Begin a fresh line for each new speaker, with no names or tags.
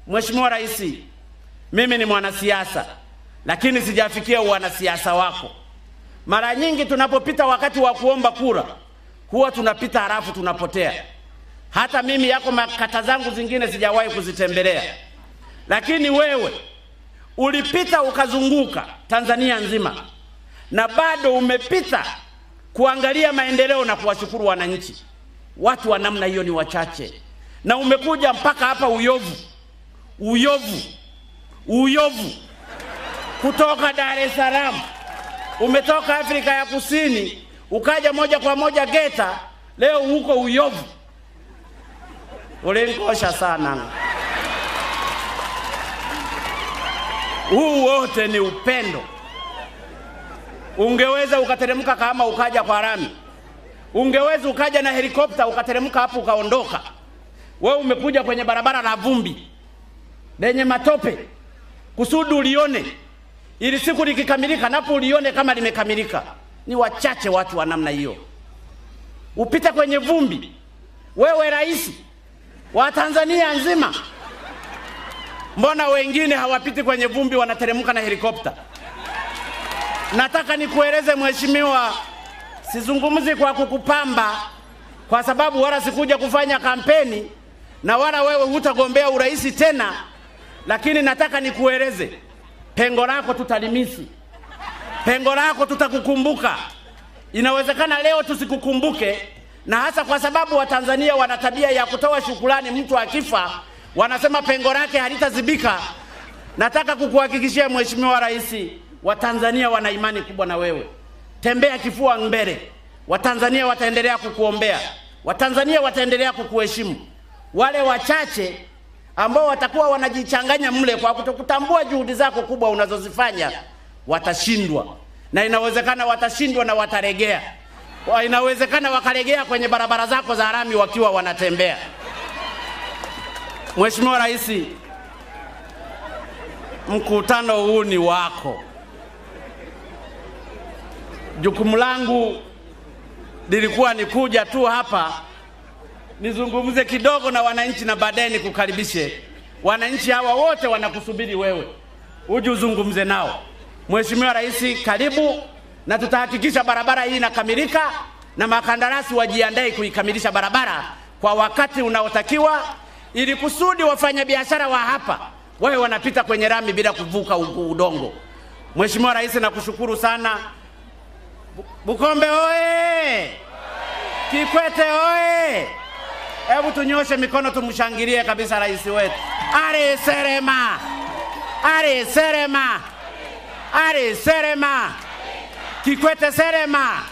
Mheshimiwa Rais, mimi ni mwanasiasa, lakini sijafikia wanasiasa wako. Mara nyingi tunapopita wakati wa kuomba kura, huwa tunapita halafu tunapotea. Hata mimi yako makata zangu zingine sijawahi kuzitembelea. Lakini wewe ulipita ukazunguka Tanzania nzima, na bado umepita kuangalia maendeleo na kuwashukuru wananchi. Watu wa namna hiyo ni wachache. Na umekuja mpaka hapa Uyovu kutoka Dar es Salaam, umetoka Afrika ya Kusini, ukaja moja kwa moja Geta, leo huko Uyovu. Ulenkosha sana. Huu wote ni upendo. Ungeweza ukateremka kama ukaja kwa rami. Ungeweza ukaja na helikopta ukateremka hapo ukaondoka. Wewe umekuja kwenye barabara la vumbi lenye matope kusudi ulione, ili siku likikamilika napo ulione kama limekamilika. Ni wachache watu wa namna hiyo. Upita kwenye vumbi, wewe rais wa Tanzania nzima. Mbona wengine hawapiti kwenye vumbi, wanateremka na helikopta? Nataka nikueleze mheshimiwa, sizungumzi kwa kukupamba, kwa sababu wala sikuja kufanya kampeni na wala wewe hutagombea urais tena, lakini nataka nikueleze, pengo lako tutalimisi. Pengo lako tutakukumbuka. Inawezekana leo tusikukumbuke, na hasa kwa sababu Watanzania wana tabia ya kutoa shukrani mtu akifa, wanasema pengo lake halitazibika. Nataka kukuhakikishia Mheshimiwa Rais, Watanzania wana imani kubwa na wewe. Tembea kifua mbele. Watanzania wataendelea kukuombea. Watanzania wataendelea kukuheshimu. Wale wachache ambao watakuwa wanajichanganya mle kwa kutokutambua juhudi zako kubwa unazozifanya, watashindwa. Na inawezekana watashindwa na wataregea. Inawezekana wakaregea kwenye barabara zako za rami wakiwa wanatembea. Mheshimiwa Rais, mkutano huu ni wako. Jukumu langu lilikuwa ni kuja tu hapa nizungumze kidogo na wananchi, na baadaye nikukaribishe. Wananchi hawa wote wanakusubiri wewe uje uzungumze nao. Mheshimiwa Rais, karibu, na tutahakikisha barabara hii inakamilika, na makandarasi wajiandae kuikamilisha barabara kwa wakati unaotakiwa, ili kusudi wafanyabiashara wa hapa wawe wanapita kwenye rami bila kuvuka udongo. Mheshimiwa Rais, nakushukuru sana. Bukombe oye! Kikwete oye! Hebu tunyoshe mikono tumshangilie kabisa rais wetu. Are Serema! Are Serema! Are Serema! Kikwete Serema!